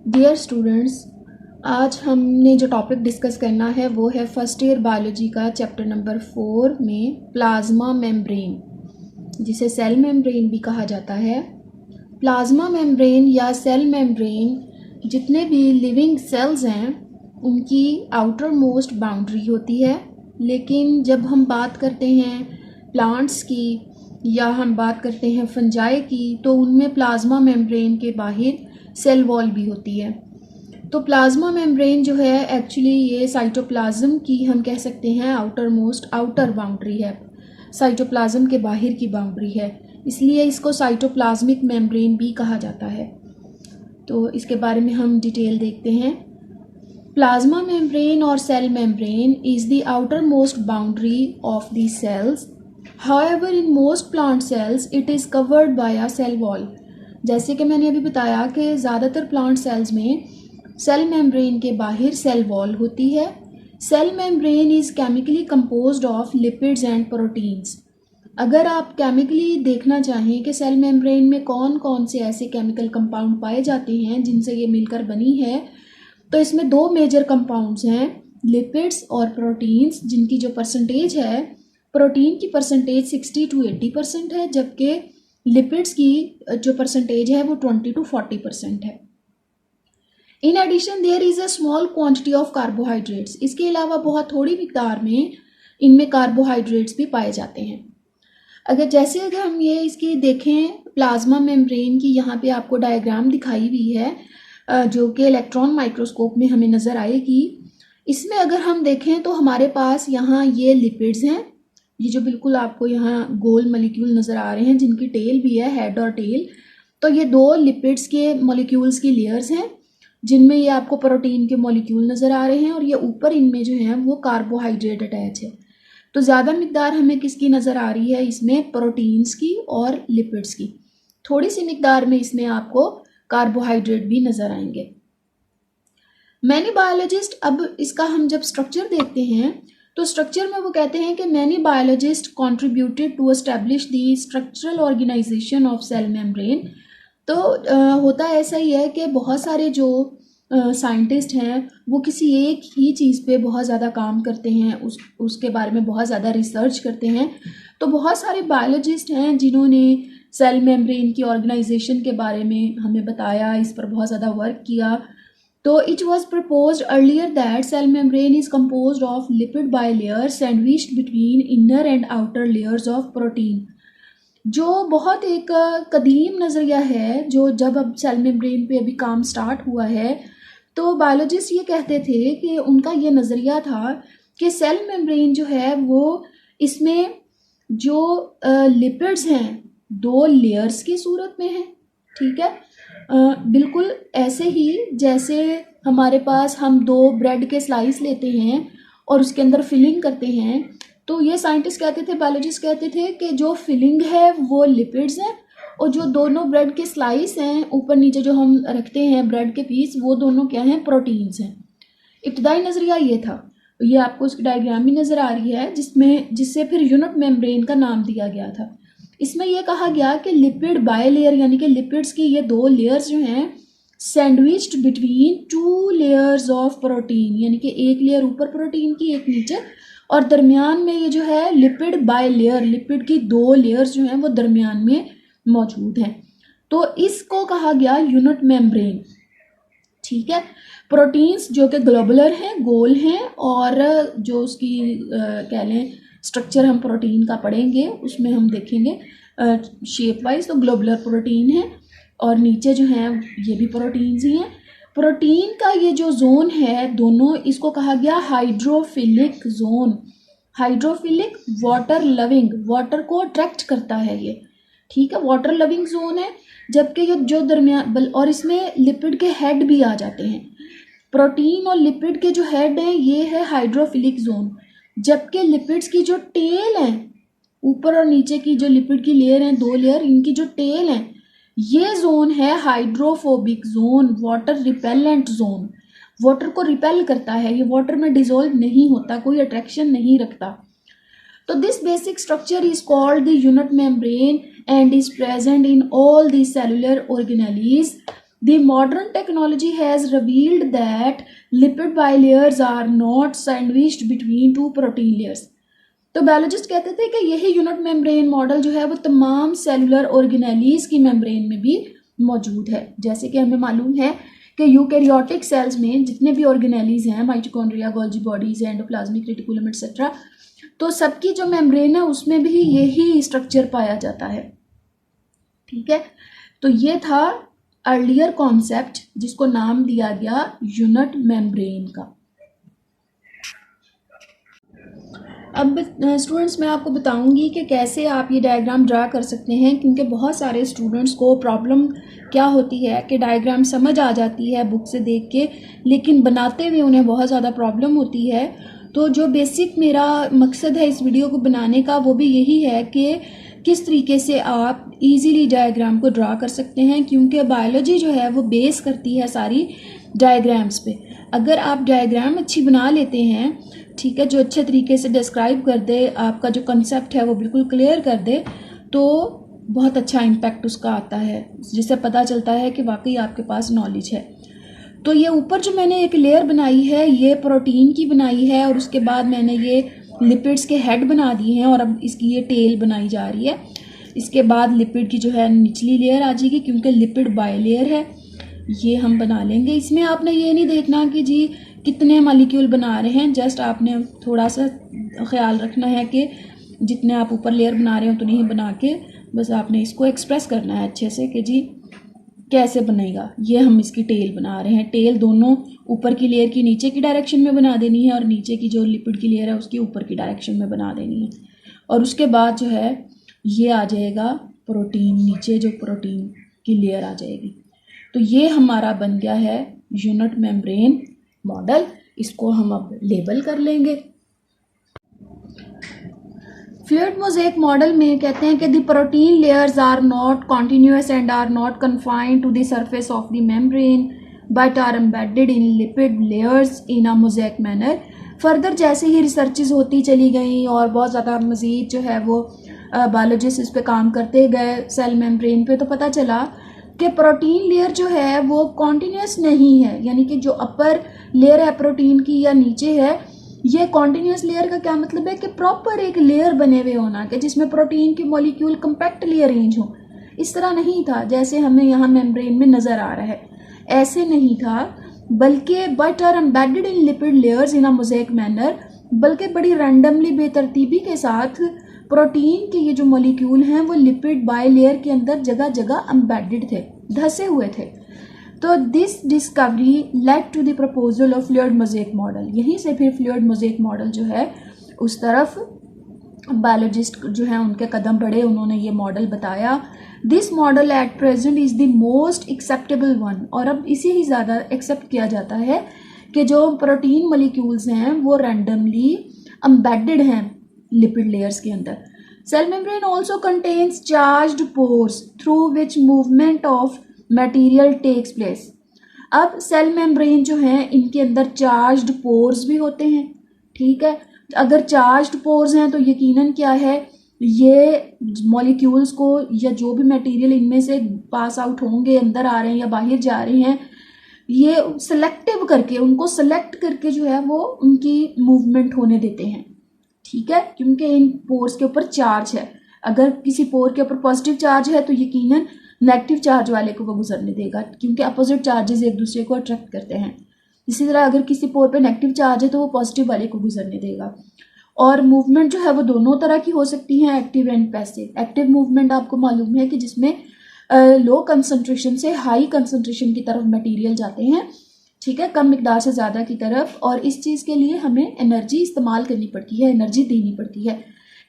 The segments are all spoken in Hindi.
डियर स्टूडेंट्स, आज हमने जो टॉपिक डिस्कस करना है वो है फर्स्ट ईयर बायोलॉजी का चैप्टर नंबर 4 में प्लाज्मा मेम्ब्रेन, जिसे सेल मेम्ब्रेन भी कहा जाता है। प्लाज्मा मेम्ब्रेन या सेल मेम्ब्रेन जितने भी लिविंग सेल्स हैं उनकी आउटर मोस्ट बाउंड्री होती है, लेकिन जब हम बात करते हैं प्लांट्स की या हम बात करते हैं फंजाई की तो उनमें प्लाज्मा मेम्ब्रेन के बाहर सेल वॉल भी होती है। तो प्लाज्मा मेम्ब्रेन जो है एक्चुअली ये साइटोप्लाज्म की हम कह सकते हैं आउटर बाउंड्री है, साइटोप्लाज्म के बाहर की बाउंड्री है, इसलिए इसको साइटोप्लाज्मिक मेम्ब्रेन भी कहा जाता है। तो इसके बारे में हम डिटेल देखते हैं। प्लाज्मा मेम्ब्रेन और cell membrane is the outermost boundary of the cells. However, in most plant cells it is covered by a cell wall। जैसे कि मैंने अभी बताया कि ज़्यादातर प्लांट सेल्स में सेल मेम्ब्रेन के बाहर सेल वॉल होती है। Cell membrane is chemically composed of lipids and proteins. अगर आप केमिकली देखना चाहें कि सेल मेम्ब्रेन में कौन कौन से ऐसे केमिकल कंपाउंड पाए जाते हैं जिनसे ये मिलकर बनी है, तो इसमें दो मेजर कंपाउंड्स हैं, लिपिड्स और प्रोटीन्स, जिनकी जो परसेंटेज है, प्रोटीन की परसेंटेज 60 to 80% है, जबकि लिपिड्स की जो परसेंटेज है वो 20 to 40% है। In addition there is a small quantity of carbohydrates. इसके अलावा बहुत थोड़ी मिकदार में इनमें कार्बोहाइड्रेट्स भी पाए जाते हैं। अगर हम ये इसकी देखें प्लाज्मा मेम्ब्रेन की, यहाँ पे आपको डायग्राम दिखाई हुई है जो कि इलेक्ट्रॉन माइक्रोस्कोप में हमें नज़र आएगी। इसमें अगर हम देखें तो हमारे पास यहाँ ये लिपिड्स हैं, ये जो बिल्कुल आपको यहाँ गोल मॉलिक्यूल नज़र आ रहे हैं जिनकी टेल भी है, हेड और टेल, तो ये दो लिपिड्स के मॉलिक्यूल्स की लेयर्स हैं जिनमें ये आपको प्रोटीन के मॉलिक्यूल नज़र आ रहे हैं, और ये ऊपर इनमें जो है वो कार्बोहाइड्रेट अटैच है। तो ज़्यादा मिकदार हमें किसकी नज़र आ रही है इसमें, प्रोटीन्स की और लिपिड्स की। थोड़ी सी मिकदार में इसमें आपको कार्बोहाइड्रेट भी नज़र आएंगे। मैनी बायोलॉजिस्ट, अब इसका हम जब स्ट्रक्चर देखते हैं तो स्ट्रक्चर में वो कहते हैं कि many biologist contributed to establish the structural organisation of cell membrane. तो होता ऐसा ही है कि बहुत सारे जो साइंटिस्ट हैं वो किसी एक ही चीज़ पे बहुत ज़्यादा काम करते हैं, उसके बारे में बहुत ज़्यादा रिसर्च करते हैं। तो बहुत सारे बायोलॉजिस्ट हैं जिन्होंने सेल मेम्ब्रेन की ऑर्गेनाइजेशन के बारे में हमें बताया, इस पर बहुत ज़्यादा वर्क किया। तो it was proposed earlier that cell membrane is composed of lipid bilayer sandwiched between inner and outer layers of protein। जो बहुत एक कदीम नज़रिया है, जो जब अब सेल मेम्ब्रेन पे अभी काम स्टार्ट हुआ है तो बायोलॉजिस्ट ये कहते थे कि उनका ये नज़रिया था कि सेल मेम्ब्रेन जो है वो इसमें जो लिपिड्स हैं दो लेयर्स की सूरत में है, ठीक है। बिल्कुल ऐसे ही जैसे हमारे पास हम दो ब्रेड के स्लाइस लेते हैं और उसके अंदर फिलिंग करते हैं, तो ये साइंटिस्ट कहते थे, बायोलॉजिस्ट कहते थे कि जो फिलिंग है वो लिपिड्स हैं और जो दोनों ब्रेड के स्लाइस हैं ऊपर नीचे जो हम रखते हैं ब्रेड के पीस, वो दोनों क्या हैं, प्रोटीन्स हैं। इब्तदाई नज़रिया ये था। ये आपको उसकी डायग्राम भी नज़र आ रही है जिससे फिर यूनिट मेम्ब्रेन का नाम दिया गया था। इसमें यह कहा गया कि लिपिड बायलेयर यानी कि लिपिड्स की ये दो लेयर्स जो हैं sandwiched between two layers of protein, यानी कि एक लेयर ऊपर प्रोटीन की एक नीचे, और दरमियान में ये जो है लिपिड बायलेयर, लिपिड की दो लेयर्स जो हैं वो दरमियान में मौजूद हैं। तो इसको कहा गया यूनिट मेम्ब्रेन, ठीक है। प्रोटीन्स जो कि ग्लोबुलर हैं, गोल हैं, और जो उसकी कह लें स्ट्रक्चर हम प्रोटीन का पढ़ेंगे उसमें हम देखेंगे शेप वाइज, तो ग्लोबुलर प्रोटीन है, और नीचे जो हैं ये भी प्रोटीन्स ही हैं। प्रोटीन का ये जो जोन है दोनों, इसको कहा गया hydrophilic zone. Hydrophilic water loving, water को अट्रैक्ट करता है ये, ठीक है, वाटर लविंग जोन है। जबकि ये जो दरमियान, और इसमें लिपिड के हेड भी आ जाते हैं, प्रोटीन और लिपिड के जो हेड हैं ये है हाइड्रोफिलिक जोन, जबकि लिपिड्स की जो टेल है, ऊपर और नीचे की जो लिपिड की लेयर हैं दो लेयर, इनकी जो टेल है ये जोन है hydrophobic zone, water repellent zone. Water को रिपेल करता है, ये वाटर में डिजोल्व नहीं होता, कोई अट्रैक्शन नहीं रखता। तो this basic structure is called the unit membrane and is present in all the cellular organelles. The modern technology has revealed that lipid bilayers are not sandwiched between two protein layers. तो बायोलॉजिस्ट कहते थे कि यही यूनिट मेम्ब्रेन मॉडल जो है वो तमाम सेलुलर ऑर्गेनेलीज की मेम्ब्रेन में भी मौजूद है। जैसे कि हमें मालूम है कि यूकैरियोटिक सेल्स में जितने भी ऑर्गेनेलीज हैं, mitochondria, Golgi bodies, endoplasmic reticulum etcetera, तो सबकी जो मेम्ब्रेन है उसमें भी यही स्ट्रक्चर पाया जाता है। ठीक है, तो ये था अर्लियर कॉन्सेप्ट जिसको नाम दिया गया यूनिट मेम्ब्रेन का। अब स्टूडेंट्स मैं आपको बताऊंगी कि कैसे आप ये डायग्राम ड्रा कर सकते हैं, क्योंकि बहुत सारे स्टूडेंट्स को प्रॉब्लम क्या होती है कि डायग्राम समझ आ जाती है बुक से देख के, लेकिन बनाते हुए उन्हें बहुत ज़्यादा प्रॉब्लम होती है। तो जो बेसिक मेरा मकसद है इस वीडियो को बनाने का वो भी यही है कि किस तरीके से आप इजीली डायग्राम को ड्रा कर सकते हैं, क्योंकि बायोलॉजी जो है वो बेस करती है सारी डायग्राम्स पे। अगर आप डायग्राम अच्छी बना लेते हैं, ठीक है, जो अच्छे तरीके से डिस्क्राइब कर दे, आपका जो कंसेप्ट है वो बिल्कुल क्लियर कर दे, तो बहुत अच्छा इम्पैक्ट उसका आता है, जिससे पता चलता है कि वाकई आपके पास नॉलेज है। तो ये ऊपर जो मैंने एक लेयर बनाई है ये प्रोटीन की बनाई है, और उसके बाद मैंने ये लिपिड्स के हेड बना दिए हैं, और अब इसकी ये टेल बनाई जा रही है। इसके बाद लिपिड की जो है निचली लेयर आ जाएगी, क्योंकि लिपिड बाय लेयर है, ये हम बना लेंगे। इसमें आपने ये नहीं देखना कि जी कितने मॉलिक्यूल बना रहे हैं, जस्ट आपने थोड़ा सा ख्याल रखना है कि जितने आप ऊपर लेयर बना रहे हो तो नहीं बना के बस आपने इसको एक्सप्रेस करना है अच्छे से कि जी कैसे बनेगा। ये हम इसकी टेल बना रहे हैं। टेल दोनों ऊपर की लेयर की नीचे की डायरेक्शन में बना देनी है, और नीचे की जो लिपिड की लेयर है उसकी ऊपर की डायरेक्शन में बना देनी है। और उसके बाद जो है ये आ जाएगा प्रोटीन, नीचे जो प्रोटीन की लेयर आ जाएगी। तो ये हमारा बन गया है यूनिट मेम्ब्रेन मॉडल। इसको हम अब लेबल कर लेंगे। फ्लूइड मोज़ेक मॉडल में कहते हैं कि the protein layers are not continuous and are not confined to the surface of the membrane but are embedded in lipid layers in a mosaic manner. Further जैसे ही रिसर्चेज होती चली गई और बहुत ज़्यादा मज़ीद जो है वो बायोलॉजिस्ट इस पे काम करते गए सेल मेम्ब्रेन पे, तो पता चला कि प्रोटीन लेयर जो है वो कॉन्टिन्यूस नहीं है। यानी कि जो अपर लेयर है प्रोटीन की या नीचे है, ये कॉन्टिन्यूस लेयर का क्या मतलब है कि प्रॉपर एक लेयर बने हुए होना कि जिसमें प्रोटीन के मॉलिक्यूल कंपैक्टली अरेंज हो। इस तरह नहीं था जैसे हमें यहाँ मेम्ब्रेन में नज़र आ रहा है, ऐसे नहीं था, बल्कि but are embedded in lipid layers in a mosaic manner, बल्कि बड़ी रैंडमली बेतरतीबी के साथ प्रोटीन के ये जो मॉलिक्यूल हैं वो लिपिड बाय लेयर के अंदर जगह जगह एम्बेडेड थे, धसे हुए थे। तो this discovery led to the proposal of fluid mosaic model. यहीं से फिर फ्लूइड मोज़ेक मॉडल जो है उस तरफ बायोलॉजिस्ट जो हैं उनके कदम बढ़े, उन्होंने ये मॉडल बताया। This model at present is the most acceptable one, और अब इसे ही ज़्यादा एक्सेप्ट किया जाता है कि जो प्रोटीन मॉलिक्यूल्स हैं वो रैंडमली एम्बेडेड हैं लिपिड लेयर्स के अंदर। Cell membrane also contains charged pores through which movement of material takes place. अब सेल मेम्ब्रेन जो हैं इनके अंदर चार्ज्ड पोर्स भी होते हैं। ठीक है, अगर चार्ज्ड पोर्स हैं तो यकीनन क्या है, ये मॉलिक्यूल्स को या जो भी मटेरियल इनमें से पास आउट होंगे, अंदर आ रहे हैं या बाहर जा रहे हैं, ये सेलेक्टिव करके, उनको सेलेक्ट करके जो है वो उनकी मूवमेंट होने देते हैं। ठीक है, क्योंकि इन पोर्स के ऊपर चार्ज है। अगर किसी पोर के ऊपर पॉजिटिव चार्ज है तो यकीनन नेगेटिव चार्ज वाले को वो गुजरने देगा, क्योंकि अपोजिट चार्जेस एक दूसरे को अट्रैक्ट करते हैं। इसी तरह अगर किसी पोर पे नेगेटिव चार्ज है तो वो पॉजिटिव वाले को गुजरने देगा। और मूवमेंट जो है वो दोनों तरह की हो सकती है, active and passive. Active movement आपको मालूम है कि जिसमें लो कंसंट्रेशन से हाई कंसंट्रेशन की तरफ मटेरियल जाते हैं, ठीक है, कम मिकदार से ज़्यादा की तरफ, और इस चीज़ के लिए हमें एनर्जी इस्तेमाल करनी पड़ती है, एनर्जी देनी पड़ती है,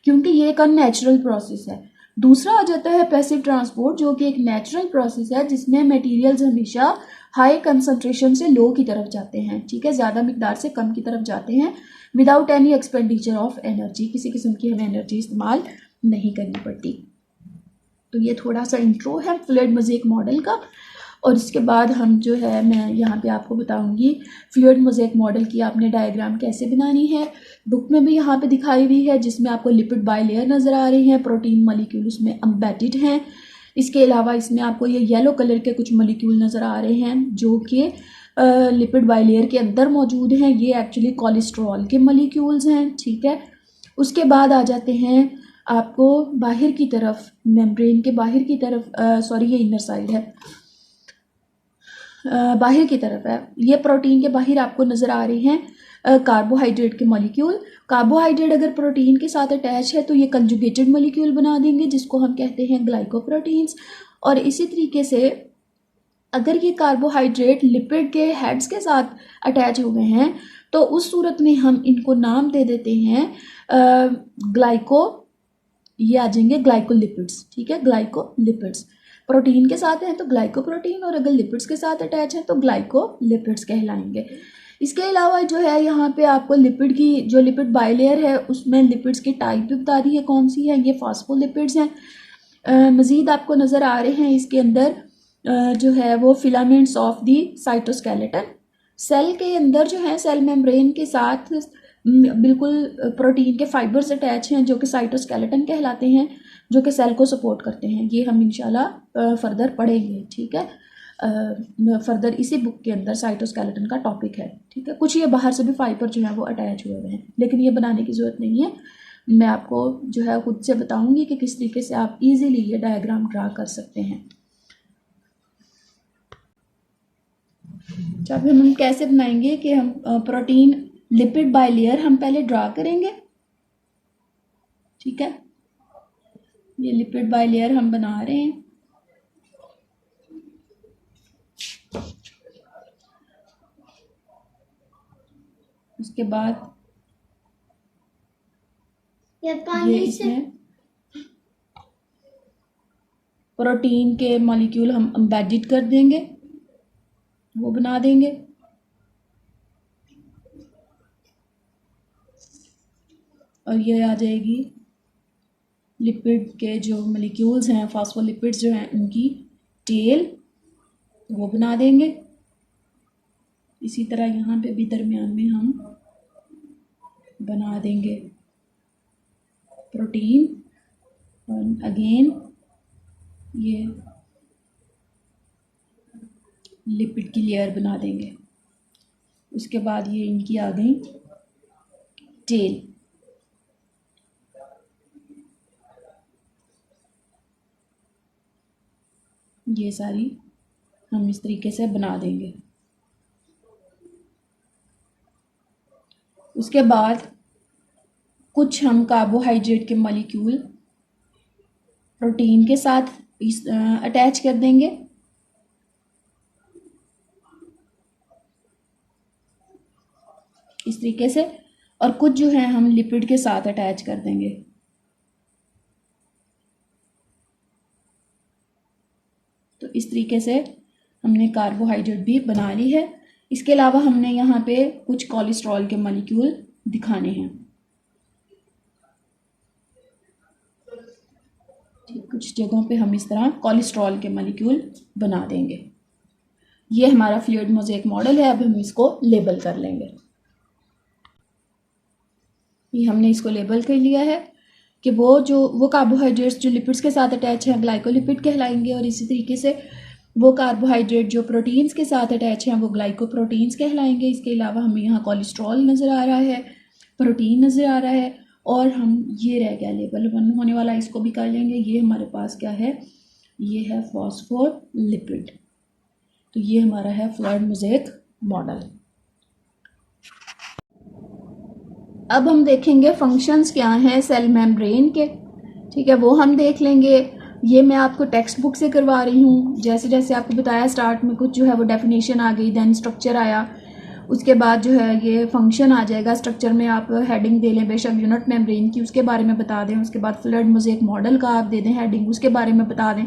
क्योंकि ये एक अननेचुरल प्रोसेस है। दूसरा आ जाता है पैसिव ट्रांसपोर्ट, जो कि एक नेचुरल प्रोसेस है जिसमें मटेरियल्स हमेशा हाई कंसंट्रेशन से लो की तरफ जाते हैं, ठीक है, ज़्यादा मिकदार से कम की तरफ जाते हैं, without any expenditure of energy, किसी किस्म की हमें एनर्जी इस्तेमाल नहीं करनी पड़ती। तो ये थोड़ा सा इंट्रो है फ्लूइड मोज़ेक मॉडल का, और इसके बाद हम जो है मैं यहाँ पे आपको बताऊँगी फ्लूइड मोज़ेक मॉडल की आपने डायग्राम कैसे बनानी है। बुक में भी यहाँ पे दिखाई हुई है, जिसमें आपको लिपिड बाय लेयर नज़र आ रही हैं, प्रोटीन मॉलिक्यूल उसमें एम्बेडेड हैं, इसके अलावा इसमें आपको ये येलो कलर के कुछ मॉलिक्यूल नज़र आ रहे हैं जो कि लिपिड बाइलेयर के अंदर मौजूद हैं। ये एक्चुअली कोलेस्ट्रॉल के मॉलिक्यूल्स हैं, ठीक है। उसके बाद आ जाते हैं आपको बाहर की तरफ, मेम्ब्रेन के बाहर की तरफ, सॉरी ये इनर साइड है, बाहर की तरफ है। ये प्रोटीन के बाहर आपको नज़र आ रहे हैं कार्बोहाइड्रेट के मॉलिक्यूल। कार्बोहाइड्रेट अगर प्रोटीन के साथ अटैच है तो ये कंजुगेटेड मॉलिक्यूल बना देंगे जिसको हम कहते हैं ग्लाइकोप्रोटीन्स। और इसी तरीके से अगर ये कार्बोहाइड्रेट लिपिड के हेड्स के साथ अटैच हो गए हैं तो उस सूरत में हम इनको नाम दे देते हैं ग्लाइको, ये आ जाएंगे ग्लाइकोलिपिड्स, ठीक है, ग्लाइकोलिपिड्स। प्रोटीन के साथ हैं तो ग्लाइकोप्रोटीन, और अगर लिपिड्स के साथ अटैच हैं तो ग्लाइकोलिपिड्स कहलाएंगे। इसके अलावा जो है यहाँ पे आपको लिपिड की, जो लिपिड बाइलेयर है उसमें लिपिड्स की टाइप भी बता दी है कौन सी है, ये फास्फोलिपिड्स हैं। मज़ीद आपको नज़र आ रहे हैं इसके अंदर जो है वो filaments of the cytoskeleton. Cell के अंदर जो है सेल मेम्ब्रेन के साथ बिल्कुल प्रोटीन के फाइबर्स अटैच हैं जो कि साइटोस्केलेटन कहलाते हैं, जो कि सेल को सपोर्ट करते हैं। ये हम इंशाल्लाह फर्दर पढ़ेंगे, ठीक है। फर्दर इसी बुक के अंदर साइटोस्केलेटन का टॉपिक है, ठीक है। कुछ ये बाहर से भी फाइबर जो है वो अटैच हुए हुए हैं, लेकिन ये बनाने की ज़रूरत नहीं है। मैं आपको जो है खुद से बताऊंगी कि किस तरीके से आप इजीली ये डायग्राम ड्रा कर सकते हैं। अब हम कैसे बनाएंगे कि हम प्रोटीन लिपिड बाइलेयर हम पहले ड्रा करेंगे, ठीक है। ये लिपिड बाइलेयर हम बना रहे हैं। उसके बाद ये इसमें प्रोटीन के मॉलिक्यूल हम एम्बेडेड कर देंगे, वो बना देंगे। और ये आ जाएगी लिपिड के जो मॉलिक्यूल्स हैं, फास्फोलिपिड्स जो हैं, उनकी टेल, वो बना देंगे। इसी तरह यहाँ पे भी दरमियान में हम बना देंगे प्रोटीन, और अगेन ये लिपिड की लेयर बना देंगे। उसके बाद ये इनकी आ गई टेल। ये सारी हम इस तरीके से बना देंगे। उसके बाद कुछ हम कार्बोहाइड्रेट के मॉलिक्यूल प्रोटीन के साथ अटैच कर देंगे। इस तरीके से, और कुछ जो है हम लिपिड के साथ अटैच कर देंगे। तो इस तरीके से हमने कार्बोहाइड्रेट भी बना ली है। इसके अलावा हमने यहाँ पे कुछ कोलेस्ट्रॉल के मॉलिक्यूल दिखाने हैं, ठीक। कुछ जगहों पे हम इस तरह कोलेस्ट्रॉल के मॉलिक्यूल बना देंगे। ये हमारा फ्लूइड मोज़ेक मॉडल है। अब हम इसको लेबल कर लेंगे। ये हमने इसको लेबल कर लिया है कि वो कार्बोहाइड्रेट्स जो लिपिड्स के साथ अटैच हैं ग्लाइकोलिपिड कहलाएंगे, और इसी तरीके से वो कार्बोहाइड्रेट जो प्रोटीन्स के साथ अटैच हैं वो ग्लाइकोप्रोटीन्स कहलाएंगे। इसके अलावा हमें यहाँ कोलेस्ट्रॉल नज़र आ रहा है, प्रोटीन नज़र आ रहा है, और हम ये रह गया लेबल वन होने वाला, इसको भी कर लेंगे। ये हमारे पास क्या है, ये है फॉस्फोलिपिड। तो ये हमारा है फ्लूइड मोज़ेक मॉडल। अब हम देखेंगे फंक्शंस क्या हैं सेल मेम्ब्रेन के, ठीक है, वो हम देख लेंगे। ये मैं आपको टेक्स्ट बुक से करवा रही हूँ। जैसे जैसे आपको बताया स्टार्ट में कुछ जो है वो डेफिनेशन आ गई, देन स्ट्रक्चर आया, उसके बाद जो है ये फंक्शन आ जाएगा। स्ट्रक्चर में आप हेडिंग दे लें बेशक यूनिट मेम्ब्रेन की, उसके बारे में बता दें। उसके बाद फ्लूइड मोज़ेक मॉडल का आप दे दें हेडिंग, उसके बारे में बता दें।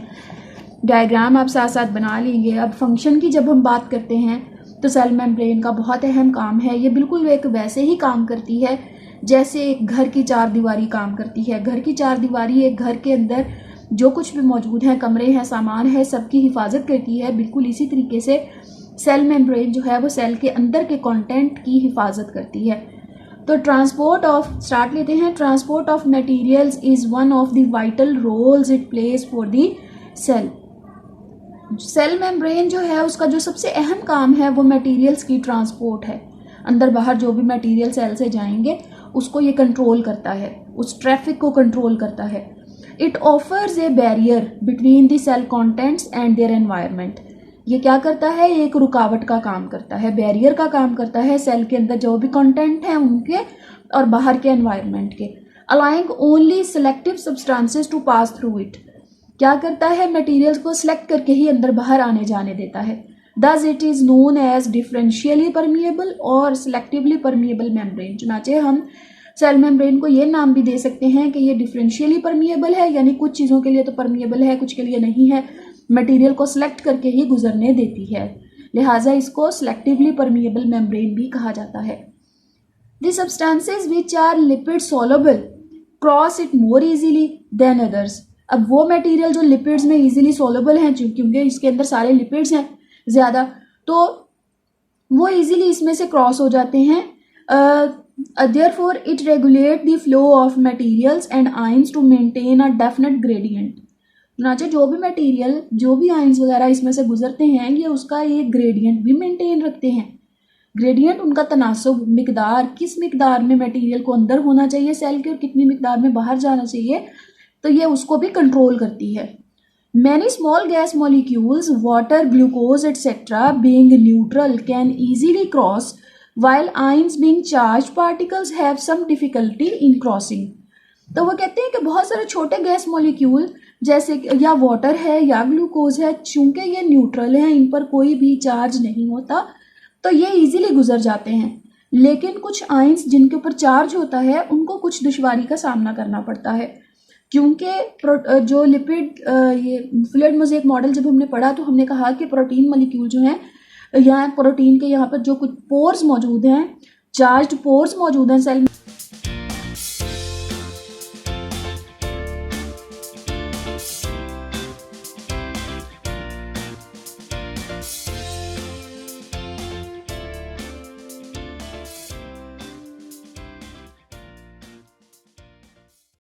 डायग्राम आप साथ साथ बना लेंगे। अब फंक्शन की जब हम बात करते हैं तो सेल मेम्ब्रेन का बहुत अहम काम है। ये बिल्कुल एक वैसे ही काम करती है जैसे एक घर की चार दीवारी काम करती है। घर की चार दीवारी एक घर के अंदर जो कुछ भी मौजूद है, कमरे हैं, सामान है, सबकी हिफाजत करती है। बिल्कुल इसी तरीके से सेल मेम्ब्रेन जो है वो सेल के अंदर के कंटेंट की हिफाजत करती है। तो ट्रांसपोर्ट ऑफ स्टार्ट लेते हैं। Transport of materials is one of the vital roles it plays for the cell membrane जो है उसका जो सबसे अहम काम है वो मटेरियल्स की ट्रांसपोर्ट है। अंदर बाहर जो भी मटेरियल सेल से जाएंगे उसको ये कंट्रोल करता है, उस ट्रैफिक को कंट्रोल करता है। It offers a barrier between the cell contents and their environment. ये क्या करता है, एक रुकावट का काम करता है, बैरियर का काम करता है सेल के अंदर जो भी कंटेंट हैं उनके और बाहर के एनवायरनमेंट के। Allowing only selective substances to pass through it. क्या करता है, मटेरियल्स को सिलेक्ट करके ही अंदर बाहर आने जाने देता है। Thus it is known as differentially permeable और सिलेक्टिवली परमिएबल मेम्ब्रेन। चुनाचे हम सेल मेम्ब्रेन को ये नाम भी दे सकते हैं कि ये डिफरेंशियली परमिएबल है, यानी कुछ चीज़ों के लिए तो परमिएबल है, कुछ के लिए नहीं है, मटेरियल को सिलेक्ट करके ही गुजरने देती है, लिहाजा इसको सिलेक्टिवली परमिएबल मेम्ब्रेन भी कहा जाता है। The substances which are lipid soluble cross it more easily than others. अब वो मटेरियल जो लिपिड्स में इजीली सोलुबल हैं, क्योंकि इसके अंदर सारे लिपिड्स हैं ज़्यादा, तो वो इजीली इसमें से क्रॉस हो जाते हैं। Therefore it regulate the flow of materials and ions to maintain a definite gradient। नाचे जो भी मटेरियल, जो भी आयंस वगैरह इसमें से गुजरते हैं ये उसका एक ग्रेडियंट भी मेंटेन रखते हैं। ग्रेडियंट उनका तनासुब, मिकदार, किस मिकदार में मटेरियल को अंदर होना चाहिए सेल के और कितनी मिकदार में बाहर जाना चाहिए, तो ये उसको भी कंट्रोल करती है। Many small gas molecules, water, glucose, etc., being neutral, can easily cross, while ions being charged particles have some difficulty in crossing। तो वो कहते हैं कि बहुत सारे छोटे गैस मॉलिक्यूल जैसे या वाटर है या ग्लूकोज है, चूंकि ये न्यूट्रल हैं, इन पर कोई भी चार्ज नहीं होता, तो ये इजीली गुजर जाते हैं। लेकिन कुछ आयंस जिनके ऊपर चार्ज होता है उनको कुछ दुश्वारी का सामना करना पड़ता है, क्योंकि जो लिपिड ये फ्लूइड मोज़ेक मॉडल जब हमने पढ़ा तो हमने कहा कि प्रोटीन मॉलिक्यूल जो हैं, यहाँ प्रोटीन के यहाँ पर जो कुछ पोर्स मौजूद हैं, चार्ज्ड पोर्स मौजूद हैं सेल